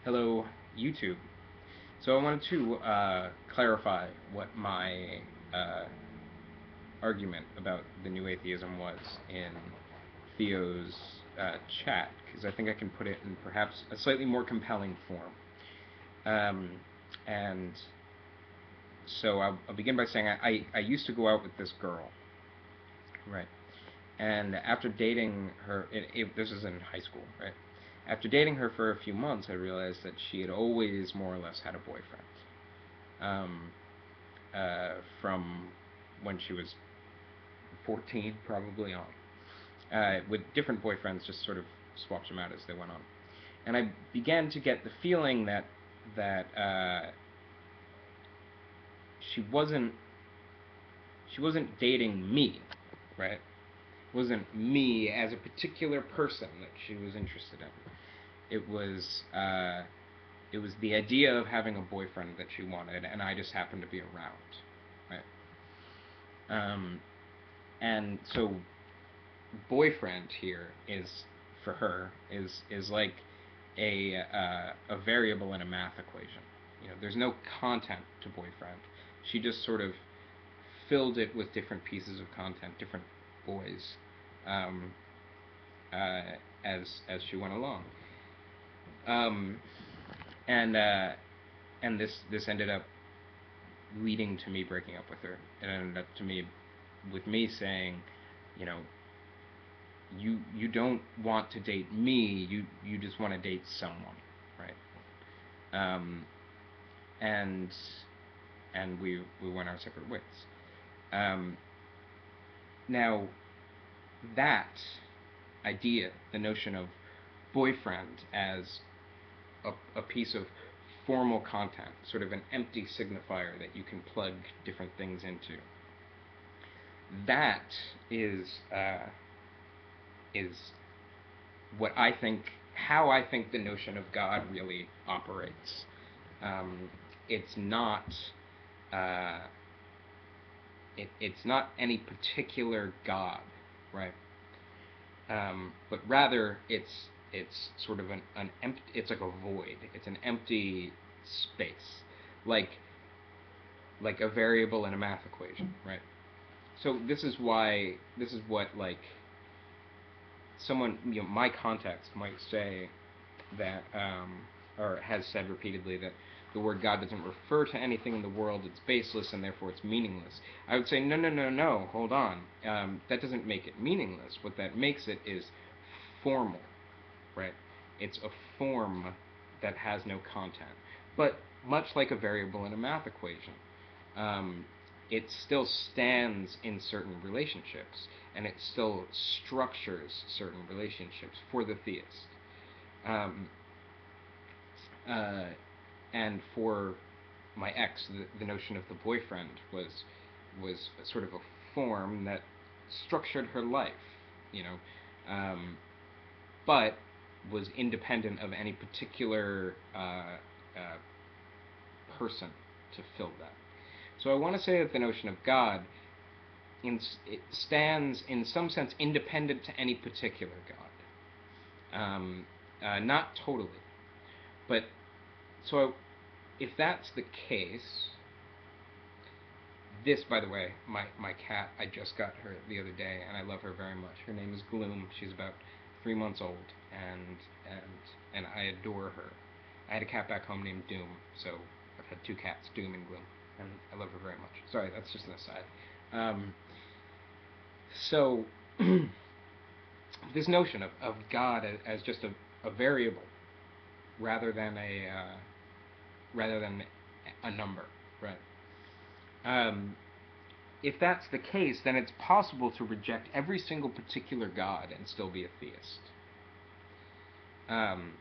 Hello, YouTube. So I wanted to clarify what my uh, argument about the new atheism was in Theo's chat, because I think I can put it in perhaps a slightly more compelling form. Um, and so I'll begin by saying I used to go out with this girl, right? And after dating her, this was in high school, right? After dating her for a few months, I realized that she had always more or less had a boyfriend. Um, from when she was 14, probably on, with different boyfriends, just sort of swapped them out as they went on. And I began to get the feeling that she wasn't she wasn't dating me, right? It wasn't me as a particular person that she was interested in. It was uh, it was the idea of having a boyfriend that she wanted, and I just happened to be around, right? Um, and so boyfriend here is for her is like a variable in a math equation. There's no content to boyfriend. She just sort of filled it with different pieces of content, different boys, um, uh, as she went along. Um, and and this ended up leading to me breaking up with her. It ended up to me with me saying, you know, you don't want to date me. You just want to date someone, right? Um, and and we went our separate ways. Um, Now that idea, the notion of boyfriend as a piece of formal content, sort of an empty signifier that you can plug different things into. That is what I think, how I think the notion of God really operates. It's not uh, it's not any particular God, right? But rather it's sort of an empty. It's like a void. It's an empty space, like like a variable in a math equation, right? So this is what, like, someone, my context might say that, or has said repeatedly, that the word God doesn't refer to anything in the world, it's baseless, and therefore it's meaningless. I would say, no, no, no, no, hold on. That doesn't make it meaningless. What that makes it is formal, right? It's a form that has no content. But much like a variable in a math equation, um, it still stands in certain relationships, and it still structures certain relationships for the theist. Um, uh, and for my ex, the notion of the boyfriend was sort of a form that structured her life, you know, um, but was independent of any particular person to fill that. So I want to say that the notion of God it stands in some sense independent to any particular God. Not totally, but so if that's the case, this, by the way, my cat, I just got her the other day, and I love her very much. Her name is Gloom. She's about 3 months old, and I adore her. I had a cat back home named Doom, so I've had two cats, Doom and Gloom, and I love her very much. Sorry, that's just an aside. So this notion of God as just a variable rather than a number, right? Um, if that's the case, then it's possible to reject every single particular God and still be a theist. Um,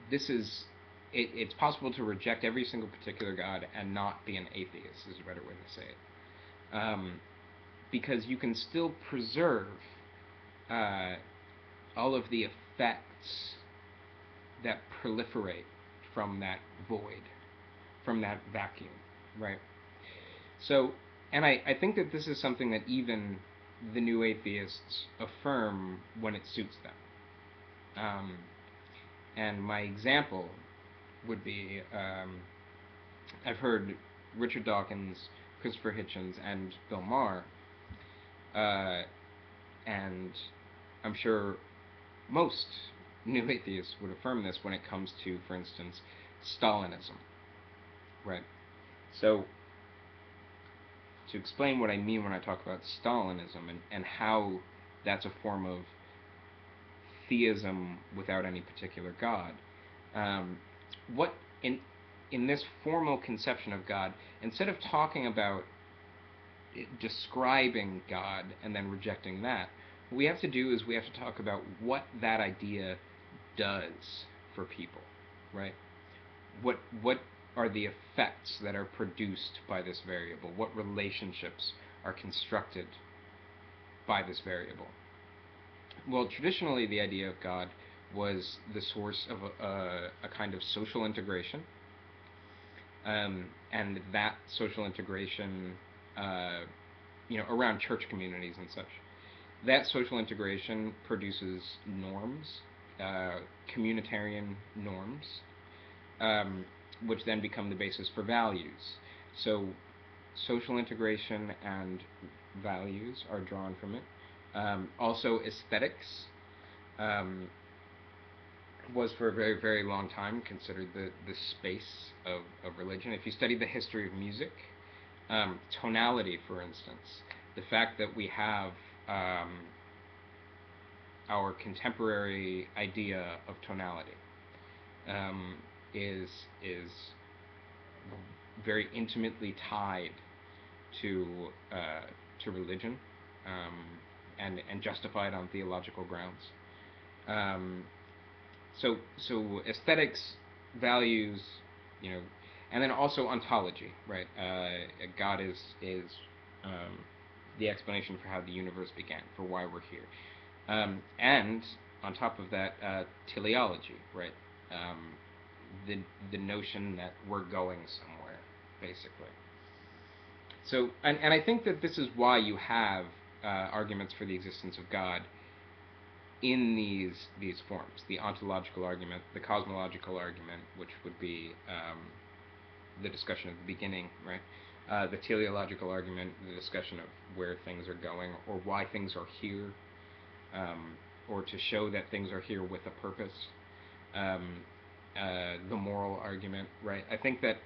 this is it's possible to reject every single particular God and not be an atheist, is a better way to say it. Because you can still preserve uh, all of the effects that proliferate from that void, from that vacuum, right? So, and I think that this is something that even the new atheists affirm when it suits them. Um, And my example would be, I've heard Richard Dawkins, Christopher Hitchens, and Bill Maher, and I'm sure most new atheists would affirm this when it comes to, for instance, Stalinism. Right? So, to explain what I mean when I talk about Stalinism and how that's a form of theism without any particular God, what in this formal conception of God, instead of talking about describing God and then rejecting that, what we have to do is we have to talk about what that idea does for people, right? What are the effects that are produced by this variable? What relationships are constructed by this variable? Well, traditionally the idea of God was the source of a kind of social integration, and that social integration, around church communities and such. That social integration produces norms, communitarian norms, which then become the basis for values. So social integration and values are drawn from it. Also aesthetics was for a very, very long time considered the space of religion. If you study the history of music, tonality, for instance, the fact that we have our contemporary idea of tonality is very intimately tied to religion, and justified on theological grounds. So aesthetics, values, and then also ontology, right? God is the explanation for how the universe began, for why we're here. And on top of that, teleology, right? The notion that we're going somewhere, basically. So, and I think that this is why you have arguments for the existence of God in these forms: the ontological argument, the cosmological argument, which would be the discussion of the beginning, right? The teleological argument, the discussion of where things are going or why things are here, or to show that things are here with a purpose. The moral argument, right? I think that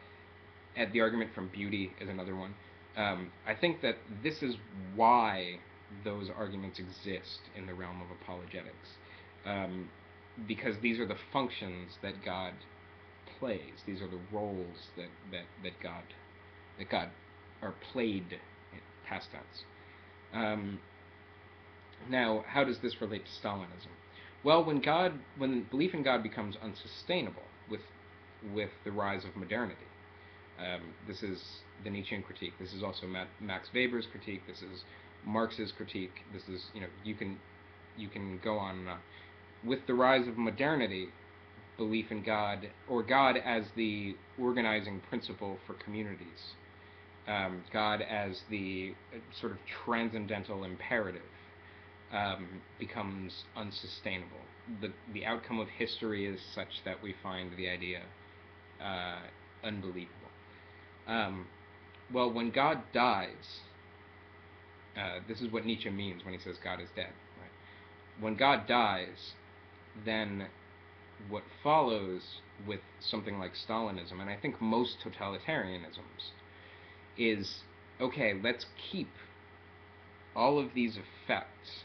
the argument from beauty is another one. I think that this is why those arguments exist in the realm of apologetics, because these are the functions that God plays. These are the roles that God are played in past tense. Now, how does this relate to Stalinism? Well, when belief in God becomes unsustainable with the rise of modernity, this is the Nietzschean critique. This is also Max Weber's critique. This is Marx's critique. This is, you can go on and on. With the rise of modernity, belief in God, or God as the organizing principle for communities, God as the sort of transcendental imperative, becomes unsustainable. The outcome of history is such that we find the idea unbelievable. Well, when God dies, this is what Nietzsche means when he says God is dead. Right? When God dies, then what follows with something like Stalinism, and I think most totalitarianisms, is, okay, let's keep all of these effects.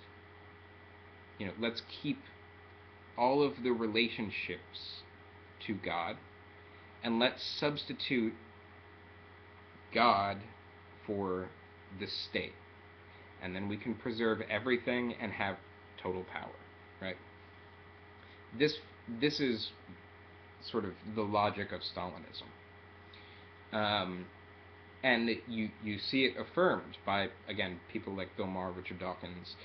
Let's keep all of the relationships to God, and let's substitute God for the state. And then we can preserve everything and have total power, right? This is sort of the logic of Stalinism. And you see it affirmed by, again, people like Bill Maher, Richard Dawkins,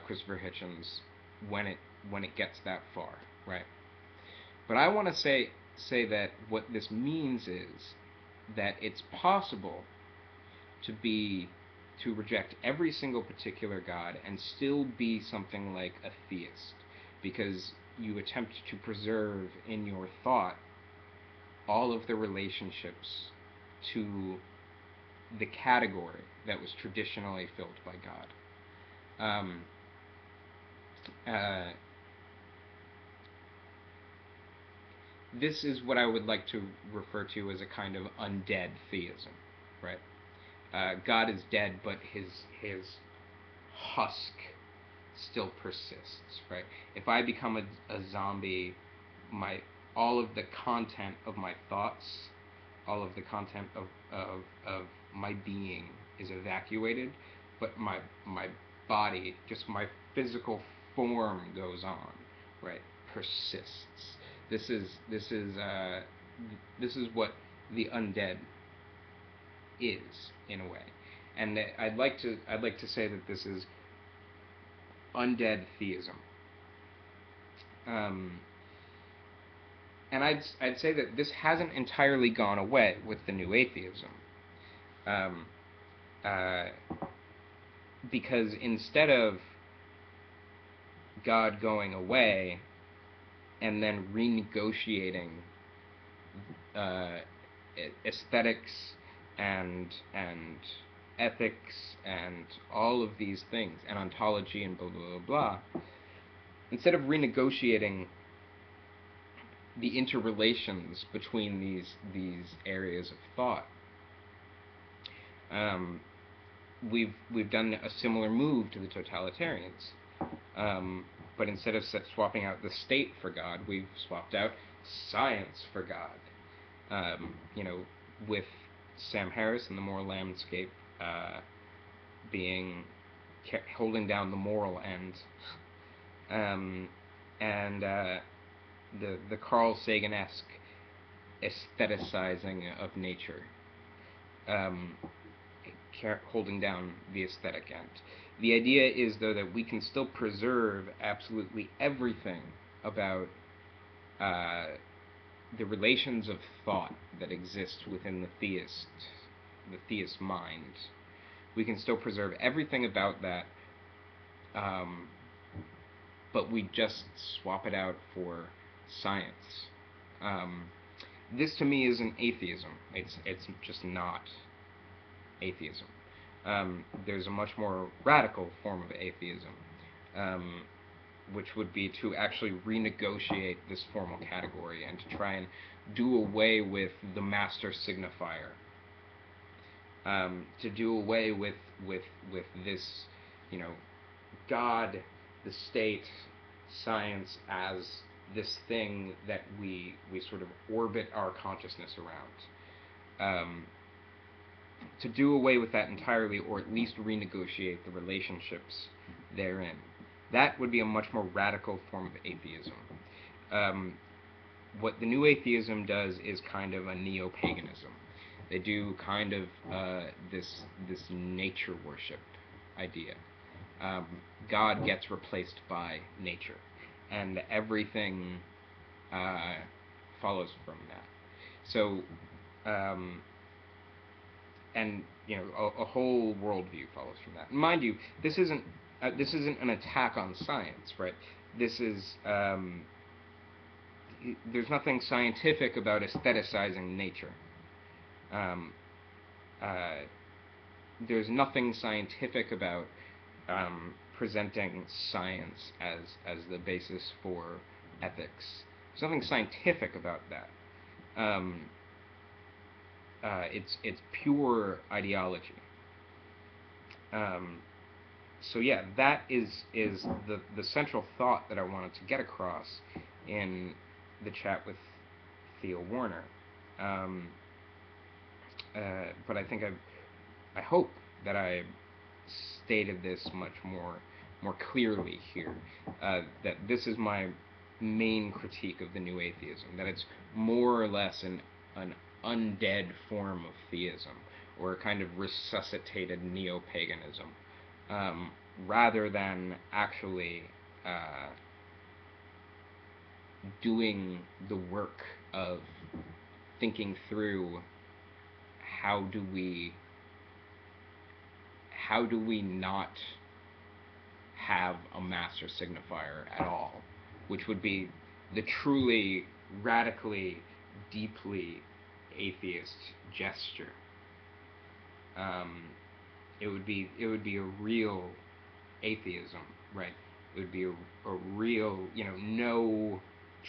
Christopher Hitchens, when it gets that far, right? But I want to say that what this means is that it's possible to reject every single particular God and still be something like a theist, because you attempt to preserve in your thought all of the relationships to the category that was traditionally filled by God. Uh, this is what I would like to refer to as a kind of undead theism, right? God is dead, but his husk still persists, right? If I become a zombie, all of the content of my thoughts, all of the content of my being is evacuated, but my body, just my physical form goes on, right? Persists. This is what the undead is, in a way, and I'd like to say that this is undead theism. And I'd say that this hasn't entirely gone away with the new atheism, because instead of God going away and then renegotiating aesthetics and ethics and all of these things, and ontology and blah blah blah blah, instead of renegotiating the interrelations between these areas of thought, we've done a similar move to the totalitarians. But instead of swapping out the state for God, we've swapped out science for God. With Sam Harris and the moral landscape holding down the moral end, and the Carl Sagan-esque aestheticizing of nature, holding down the aesthetic end. The idea is, though, that we can still preserve absolutely everything about the relations of thought that exist within the theist mind. We can still preserve everything about that, but we just swap it out for science. This, to me, isn't atheism. It's just not atheism. There's a much more radical form of atheism, which would be to actually renegotiate this formal category and to try and do away with the master signifier, to do away with this, God, the state, science as this thing that we sort of orbit our consciousness around. To do away with that entirely, or at least renegotiate the relationships therein. That would be a much more radical form of atheism. What the new atheism does is kind of a neo-paganism. They do kind of this nature worship idea. God gets replaced by nature, and everything follows from that. So, and a whole worldview follows from that. And mind you, this isn't an attack on science, right? This is there's nothing scientific about aestheticizing nature. There's nothing scientific about presenting science as the basis for ethics. There's nothing scientific about that. It's pure ideology. So yeah, that is the central thought that I wanted to get across in the chat with Theo Warner. But I think I hope that I stated this much more clearly here. That this is my main critique of the new atheism. That it's more or less an undead form of theism, or a kind of resuscitated neo-paganism, rather than actually doing the work of thinking through how do we not have a master signifier at all, which would be the truly, radically, deeply atheist gesture. It would be a real atheism, right? It would be a real, no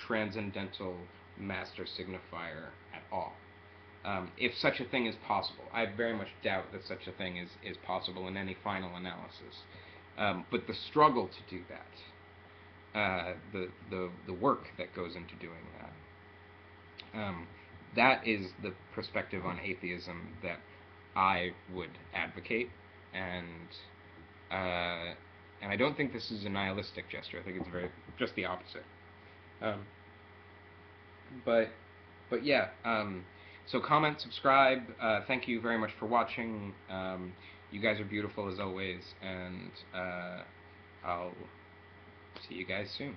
transcendental master signifier at all. If such a thing is possible. I very much doubt that such a thing is possible in any final analysis. But the struggle to do that, the work that goes into doing that, that is the perspective on atheism that I would advocate, and I don't think this is a nihilistic gesture. I think it's just the opposite. Um, but yeah. So comment, subscribe. Thank you very much for watching. You guys are beautiful as always, and I'll see you guys soon.